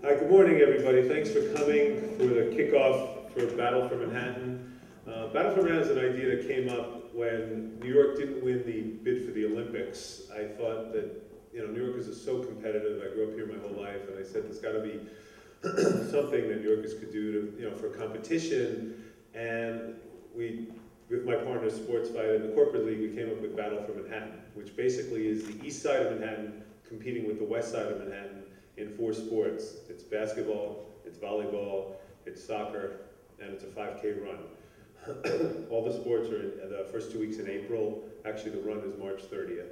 Hi, good morning, everybody. Thanks for coming for the kickoff for Battle for Manhattan. Battle for Manhattan is an idea that came up when New York didn't win the bid for the Olympics. I thought that, New Yorkers are so competitive. I grew up here my whole life, and I said there's got to be something that New Yorkers could do to, for competition. And we, with my partner Sports Fight in the corporate league, we came up with Battle for Manhattan, which basically is the east side of Manhattan competing with the west side of Manhattan in 4 sports. It's basketball, it's volleyball, it's soccer, and it's a 5K run. All the sports are in the first 2 weeks in April. Actually, the run is March 30th.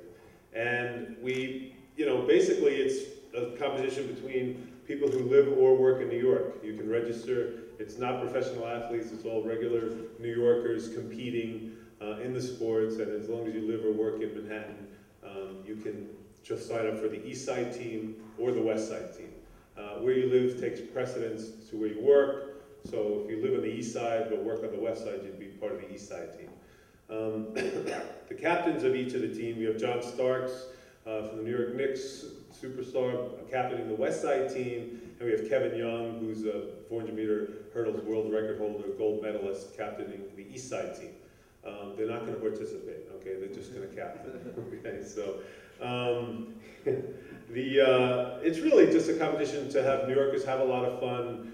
And we, basically it's a competition between people who live or work in New York. You can register. It's not professional athletes. It's all regular New Yorkers competing in the sports. And as long as you live or work in Manhattan, you can just sign up for the east side team or the west side team. Where you live takes precedence to where you work. So if you live on the east side but work on the west side, you'd be part of the east side team. The captains of each of the team, we have John Starks from the New York Knicks, superstar, captaining the west side team, and we have Kevin Young, who's a 400-meter hurdles world record holder, gold medalist, captaining the east side team. They're not going to participate, okay? They're just going to captain, okay? So it's really just a competition to have New Yorkers have a lot of fun.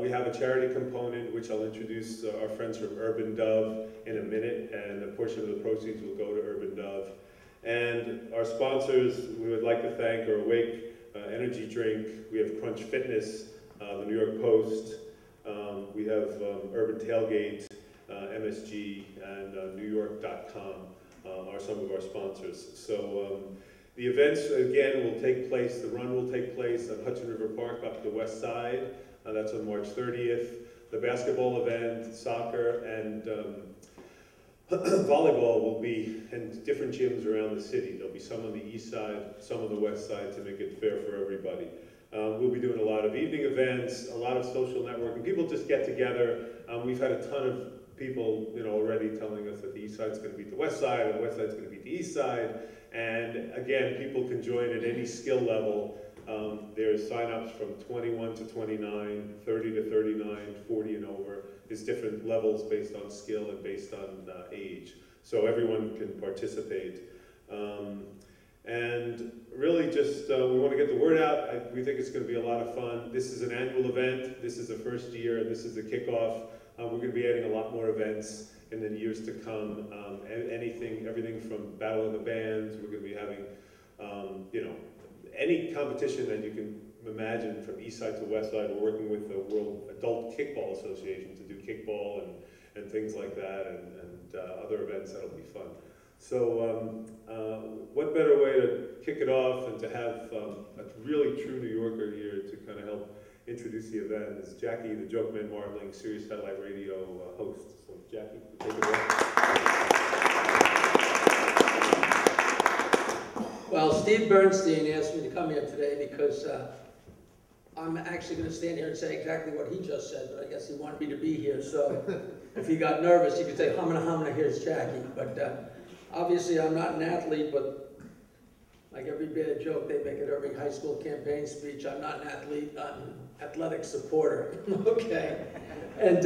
We have a charity component, which I'll introduce our friends from Urban Dove in a minute, and a portion of the proceeds will go to Urban Dove. And our sponsors, we would like to thank are Awake Energy Drink, we have Crunch Fitness, the New York Post, we have Urban Tailgate, MSG, and NewYork.com are some of our sponsors. So the events, again, will take place, the run will take place on Hudson River Park up the west side. That's on March 30th. The basketball event, soccer, and volleyball will be in different gyms around the city. There'll be some on the east side, some on the west side to make it fair for everybody. We'll be doing a lot of evening events, a lot of social networking. People just get together. We've had a ton of people already telling us that the east side's going to beat the west side, and the west side's going to beat the east side. And again, people can join at any skill level. There's sign-ups from 21 to 29, 30 to 39, 40 and over. There's different levels based on skill and based on age. So everyone can participate. And really just, we want to get the word out. We think it's going to be a lot of fun. This is an annual event. This is the first year, and this is the kickoff. We're going to be adding a lot more events in the years to come. Everything from Battle of the Bands. We're going to be having, any competition that you can imagine from east side to west side. We're working with the World Adult Kickball Association to do kickball and things like that, and other events that'll be fun. So what better way to kick it off and to have a really true New Yorker here to kind of help introduce the event is Jackie, the Joke Man Martling, Sirius Satellite Radio host. So Jackie, take it away. Well, Steve Bernstein asked me to come here today because I'm actually going to stand here and say exactly what he just said, but I guess he wanted me to be here, so if he got nervous, he could say, humana, humana, here's Jackie. But obviously I'm not an athlete, but like every bad joke, they make it every high school campaign speech. I'm not an athlete, I'm an athletic supporter, okay? And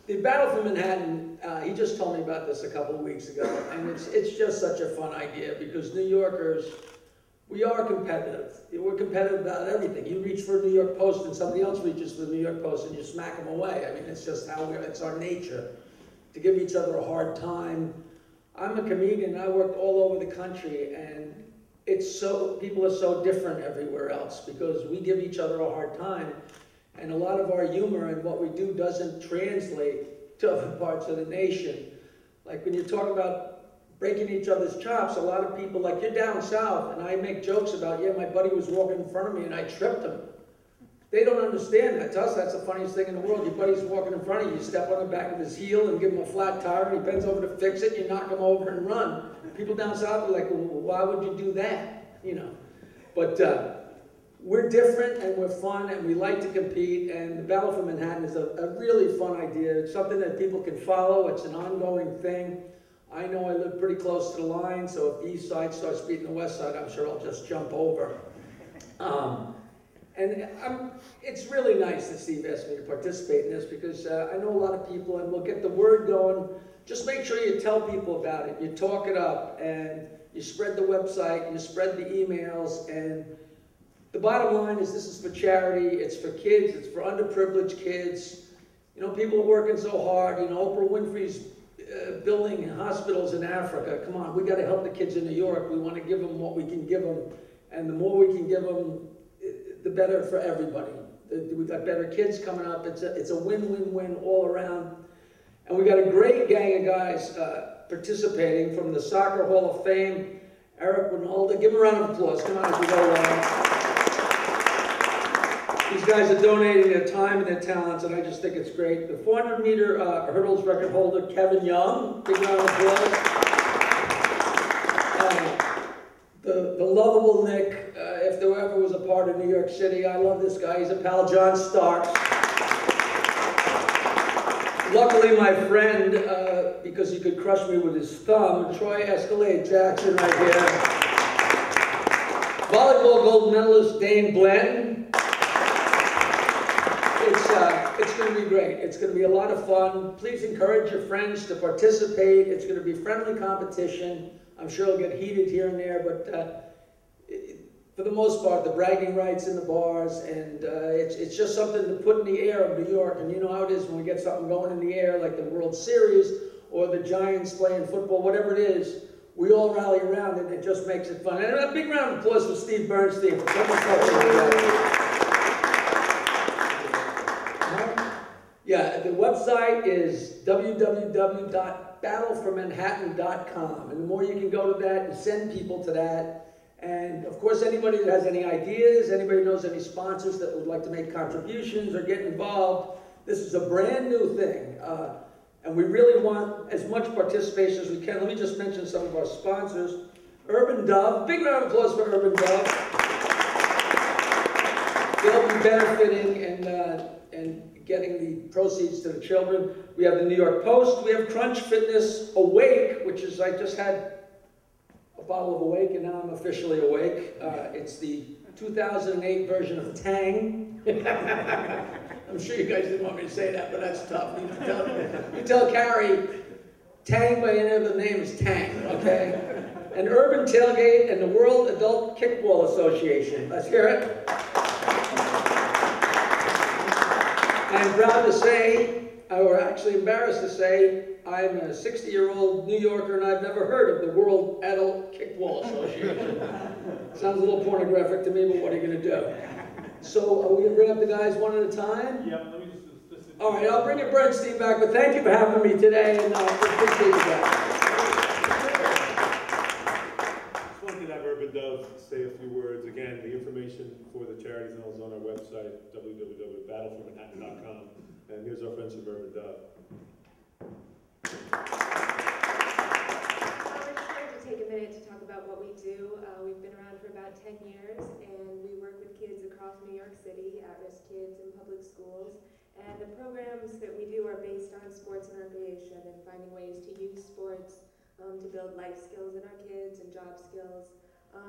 the Battle for Manhattan, he just told me about this a couple of weeks ago, and it's just such a fun idea because New Yorkers, we are competitive. We're competitive about everything. You reach for a New York Post and somebody else reaches for the New York Post and you smack them away. I mean, it's just how it's our nature to give each other a hard time. I'm a comedian, and I worked all over the country, and people are so different everywhere else because we give each other a hard time. And a lot of our humor and what we do doesn't translate to other parts of the nation. Like when you talk about breaking each other's chops, a lot of people, like you're down south, and I make jokes about, yeah, my buddy was walking in front of me and I tripped him. They don't understand that. To us, that's the funniest thing in the world. Your buddy's walking in front of you, you step on the back of his heel and give him a flat tire, and he bends over to fix it, you knock him over and run. People down south are like, well, why would you do that? But we're different and we're fun and we like to compete, and the Battle for Manhattan is a really fun idea. It's something that people can follow. It's an ongoing thing. I know I live pretty close to the line, so if the east side starts beating the west side, I'm sure I'll just jump over. And And it's really nice that Steve asked me to participate in this because I know a lot of people, and we'll get the word going. Just make sure you tell people about it, you talk it up, and you spread the website, you spread the emails, and the bottom line is this is for charity, it's for kids, it's for underprivileged kids. You know, people are working so hard. You know, Oprah Winfrey's building hospitals in Africa. Come on, we got to help the kids in New York. We want to give them what we can give them, and the more we can give them, the better for everybody. We got better kids coming up. It's a win-win-win all around, and we got a great gang of guys participating from the Soccer Hall of Fame. Eric Winalda, give him a round of applause. Come on, as we go along. These guys are donating their time and their talents, and I just think it's great. The 400-meter hurdles record holder, Kevin Young, big round of applause. The lovable Nick, if there ever was a part of New York City, I love this guy. He's a pal, John Starks. Luckily, my friend, because he could crush me with his thumb, Troy Escalade Jackson right here. Volleyball gold medalist, Dane Blanton. It's going to be great. It's going to be a lot of fun. Please encourage your friends to participate. It's going to be friendly competition. I'm sure it'll get heated here and there, but for the most part, the bragging rights in the bars, and it's just something to put in the air of New York. And you know how it is when we get something going in the air, like the World Series or the Giants playing football, whatever it is, we all rally around it, and it just makes it fun. And a big round of applause for Steve Bernstein for so much help. Yeah, the website is www.battleformanhattan.com, and the more you can go to that and send people to that, and of course anybody that has any ideas, anybody knows any sponsors that would like to make contributions or get involved, this is a brand new thing, and we really want as much participation as we can. Let me just mention some of our sponsors. Urban Dove, big round of applause for Urban Dove. They'll be benefiting and getting the proceeds to the children. We have the New York Post. We have Crunch Fitness Awake, which is, I just had a bottle of Awake, and now I'm officially awake. It's the 2008 version of Tang. I'm sure you guys didn't want me to say that, but that's tough. You tell Carrie, Tang by any other name is Tang, okay? And Urban Tailgate and the World Adult Kickball Association. Let's hear it. I'm proud to say, or actually embarrassed to say, I'm a 60-year-old New Yorker and I've never heard of the World Adult Kickball Association. Sounds a little pornographic to me, but what are you going to do? So are we going to bring up the guys one at a time? Yeah, let me just all right, I'll bring your Bernstein back, but thank you for having me today, and appreciate you guys. Just wanted to have Urban Dove say a few words. Again, the information for the charities and all is on our website, www.battleformanhattan.com. And here's our friends from Urban Dove. We're just going to take a minute to talk about what we do. We've been around for about 10 years, and we work with kids across New York City, at-risk kids in public schools. And the programs that we do are based on sports and recreation and finding ways to use sports to build life skills in our kids and job skills.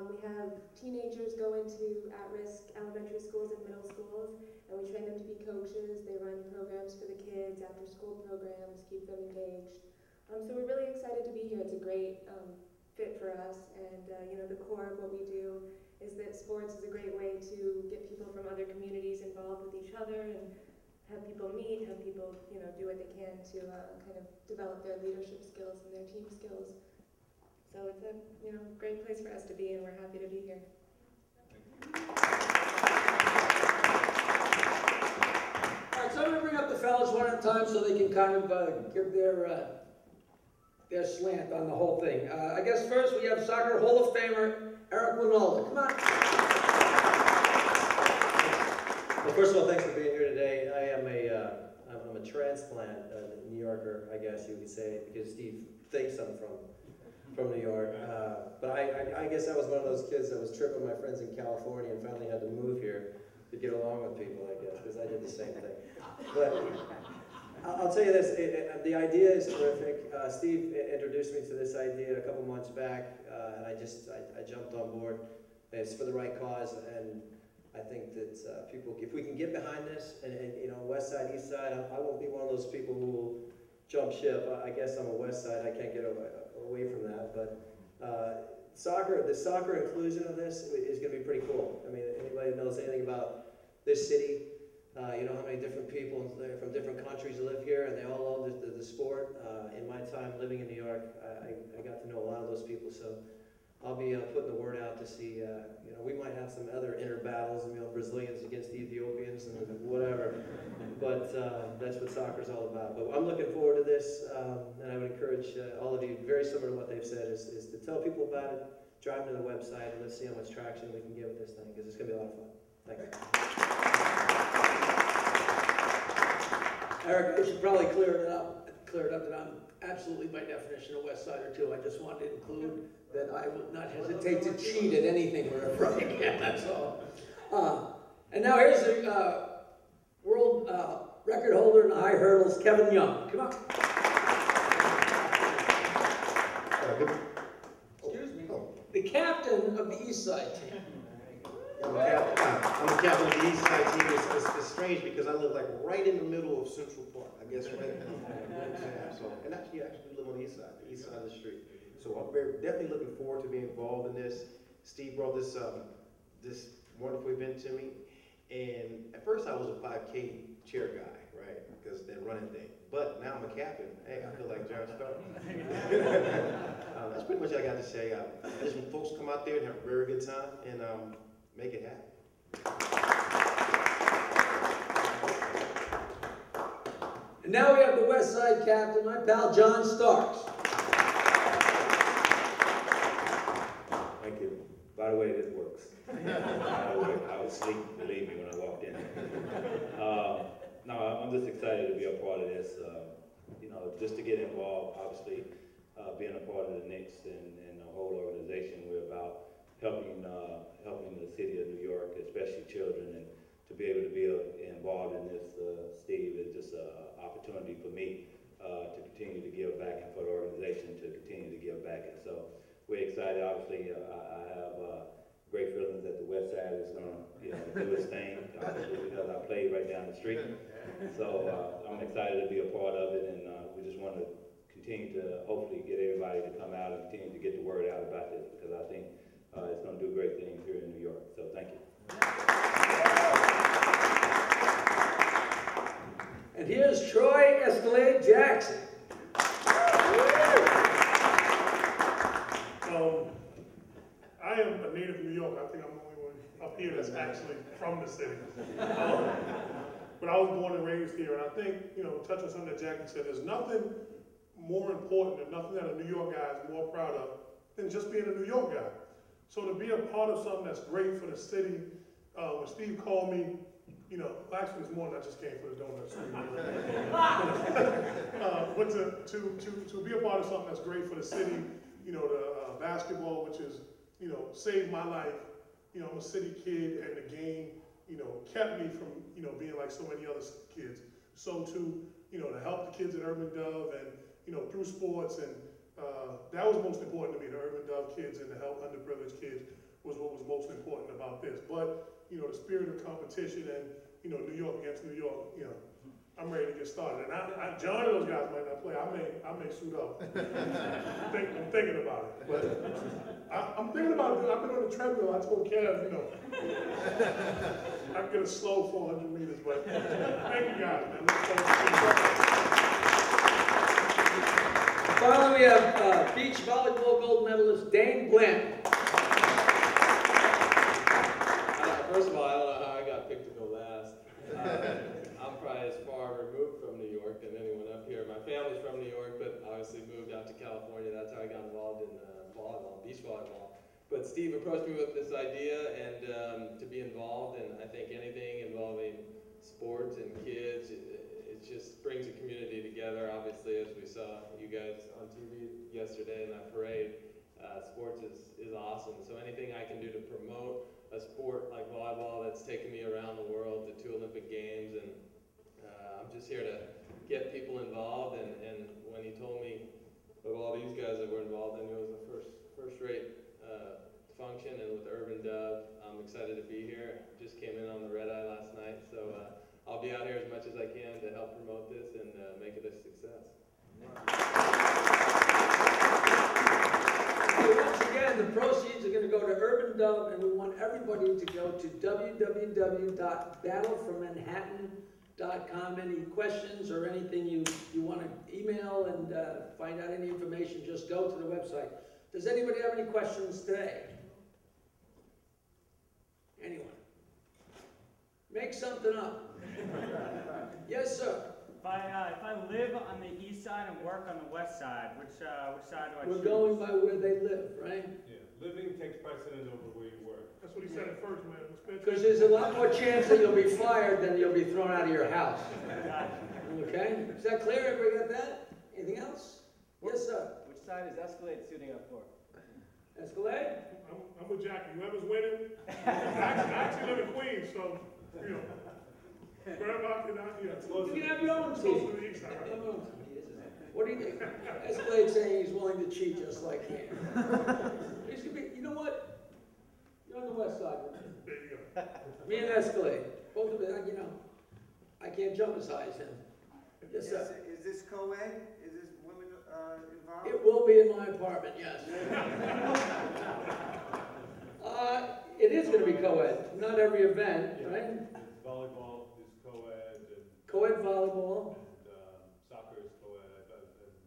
We have teenagers go into at-risk elementary schools and middle schools, and we train them to be coaches. They run programs for the kids, after-school programs, keep them engaged. So we're really excited to be here. It's a great fit for us, and you know, the core of what we do is that sports is a great way to get people from other communities involved with each other and have people meet, have people, you know, do what they can to kind of develop their leadership skills and their team skills. So it's a, you know, great place for us to be, and we're happy to be here. All right, so I'm going to bring up the fellas one at a time so they can kind of give their slant on the whole thing. I guess first we have Soccer Hall of Famer Eric Winalda. Come on. Well, first of all, thanks for being here today. I'm a transplant New Yorker, I guess you could say, because Steve thinks I'm from New York. But I guess I was one of those kids that was tripping my friends in California and finally had to move here to get along with people, I guess, because I did the same thing. But I'll tell you this, the idea is terrific. Steve introduced me to this idea a couple months back, and I jumped on board. It's for the right cause, and I think that people, if we can get behind this, and you know, west side, east side, I won't be one of those people who will jump ship. I guess I'm a west side, I can't get away from that, but the soccer inclusion of this is going to be pretty cool. I mean, anybody that knows anything about this city, you know how many different people from different countries live here, and they all love the sport. In my time living in New York, I got to know a lot of those people, so I'll be putting the word out to see, you know, we might have some other inner battles, you know, Brazilians against Ethiopians and whatever, but that's what soccer's all about. But I'm looking forward to this, and I would encourage all of you, very similar to what they've said, is to tell people about it, drive to the website, and let's see how much traction we can get with this thing, because it's going to be a lot of fun. Thanks. Eric, I should probably clear it up that I'm absolutely by definition a West Sider too. I just wanted to include that I would not hesitate to cheat at anything wherever I can, that's all. And now here's the world record holder in the high hurdles, Kevin Young. Come on. Excuse me. The captain of the East Side team. I'm the captain of the East Side team. It's strange because I live like right in the middle of Central Park. I guess right now. So, and actually live on the east side of the street. So I'm definitely looking forward to being involved in this. Steve brought this this wonderful event to me, and at first I was a 5K chair guy, right? Because they're running thing. But now I'm a captain. Hey, I feel like John Stark. That's pretty much what I got to say. I just want folks to come out there and have a very good time and make it happen. And now we have the West Side captain, my pal John Starks. Thank you. By the way, this works. I was asleep, believe me, when I walked in. No, I'm just excited to be a part of this. You know, just to get involved, obviously, being a part of the Knicks and the whole organization, we're about helping the city of New York, especially children, and to be able to be involved in this, Steve, is just an opportunity for me to continue to give back and for the organization to continue to give back. And so we're excited. Obviously, I have great feelings that the West Side is going to do its thing, obviously, because I played right down the street. So I'm excited to be a part of it, and we just want to continue to hopefully get everybody to come out and continue to get the word out about this, because I think it's going to do great things here in New York. So thank you. And here's Troy Escalade Jackson. I am a native New York. I think I'm the only one up here that's actually from the city. But I was born and raised here, and I think, you know, touching on something that Jackie said, there's nothing more important and nothing that a New York guy is more proud of than just being a New York guy. So to be a part of something that's great for the city, when Steve called me, you know, actually this morning I just came for the donuts. But to be a part of something that's great for the city, you know, the basketball, which is, you know, saved my life. You know, I'm a city kid, and the game, you know, kept me from, you know, being like so many other kids. So to, you know, to help the kids at Urban Dove and, you know, through sports, and that was most important to me, the Urban Dove kids and the help underprivileged kids was what was most important about this. But, you know, the spirit of competition and, you know, New York against New York, you know, I'm ready to get started. And John and those guys might not play. I may suit up. I'm thinking about it. But I'm thinking about it. I've been on the treadmill. I told Kev, you know, I can get a slow 400 meters. But thank you guys, man. Finally, we have beach volleyball gold medalist Dane Blanton. First of all, I don't know how I got picked to go last. I'm probably as far removed from New York than anyone up here. My family's from New York, but obviously moved out to California. That's how I got involved in volleyball, beach volleyball. But Steve approached me with this idea and to be involved, and I think anything involving sports and kids, it just brings a community together. Obviously, as we saw you guys on TV yesterday in that parade, sports is awesome. So anything I can do to promote a sport like volleyball that's taken me around the world, the 2 Olympic Games, and I'm just here to get people involved. And when he told me of all these guys that were involved, I knew it was a first-rate function and with Urban Dove. I'm excited to be here. Just came in on the red eye last night, so I'll be out here as much as I can to help promote this and make it a success. So once again, the proceeds are going to go to Urban Dove, and we want everybody to go to www.battleformanhattan.com. Any questions or anything you want to email and find out any information, just go to the website. Does anybody have any questions today? Anyone? Make something up. Yes, sir. If I live on the east side and work on the west side, which side do I choose? We're going by where they live, right? Yeah, living takes precedent over where you work. That's what he said at first, man. Because there's a lot more chance that you'll be fired than you'll be thrown out of your house. Okay? Is that clear? Everybody got that? Anything else? Yes, sir. Which side is Escalade suiting up for? Escalade? I'm with Jackie. Whoever's winning. I actually live in Queens, so, you know. Wherever I can, You can have your own team. What do you think? Escalade saying he's willing to cheat just like him. He's gonna be, you know what? You're on the west side. There you go. Me and Escalade. Both of them, you know. I can't jump as high as him. Yes, sir. Is this co-ed? Is this women involved? It will be in my apartment, yes. It is going to be co-ed. Not every event, right? Volleyball is co-ed, and Co-ed volleyball. soccer is co-ed.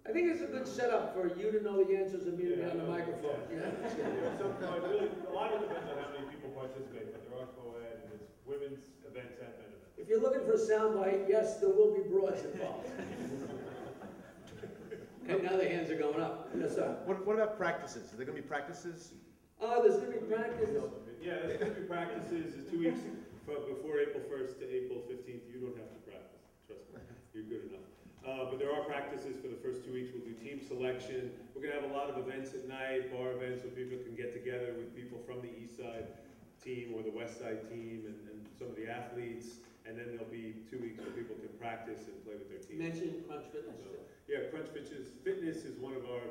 I think it's a good setup for you to know the answers and me to be on the microphone. Yeah. A lot of it depends on how many people participate, but there are co-ed, and it's women's events and men events. If you're looking for a soundbite, yes, there will be broads involved. And now the hands are going up. Yes, sir. What about practices? Are there going to be practices? There's going to be practice. Yeah, there's going to be practices. It's 2 weeks before April 1st to April 15th. You don't have to practice. Trust me. You're good enough. But there are practices for the first 2 weeks. We'll do team selection. We're going to have a lot of events at night, bar events where people can get together with people from the east side team or the west side team and some of the athletes. And then there'll be 2 weeks where people can practice and play with their teams. Mention Crunch Fitness. Yeah, Crunch Fitness is one of our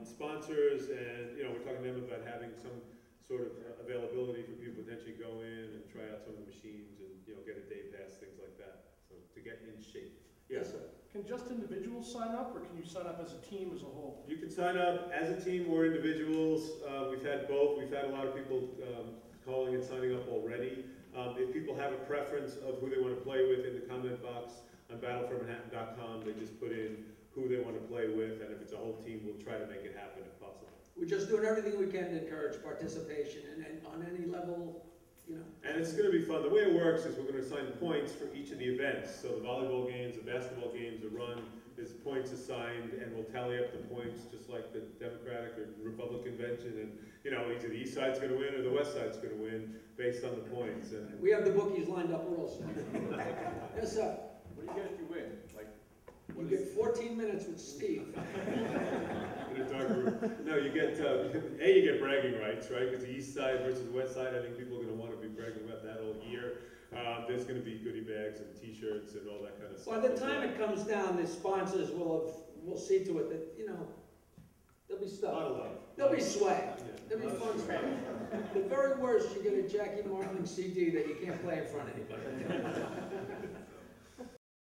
sponsors, and you know we're talking to them about having some sort of availability for people to potentially go in and try out some of the machines and you know get a day pass, things like that. So to get in shape. Yes, sir. Can just individuals sign up, or can you sign up as a team as a whole? You can sign up as a team or individuals. We've had both. We've had a lot of people calling and signing up already. If people have a preference of who they want to play with in the comment box on battleformanhattan.com, they just put in who they want to play with, and if it's a whole team, we'll try to make it happen if possible. We're just doing everything we can to encourage participation, and then on any level, you know. And it's going to be fun. The way it works is we're going to assign points for each of the events. So the volleyball games, the basketball games are run, there's points assigned, and we'll tally up the points just like the Democratic or Republican convention. And, you know, either the east side's going to win or the west side's going to win based on the points. And we have the bookies lined up also. Yes, sir. What do you get if you win? You get 14 minutes with Steve. In a dark room. No, you get, you get bragging rights, right? Because the east side versus the west side, I think people are going to want to be bragging about that all year. There's going to be goodie bags and t-shirts and all that kind of stuff. By the time it comes down, the sponsors will see to it that, you know, there'll be stuff. A lot of love. There'll be swag. Yeah. There'll be fun stuff. The very worst, you get a Jackie Marling CD that you can't play in front of anybody.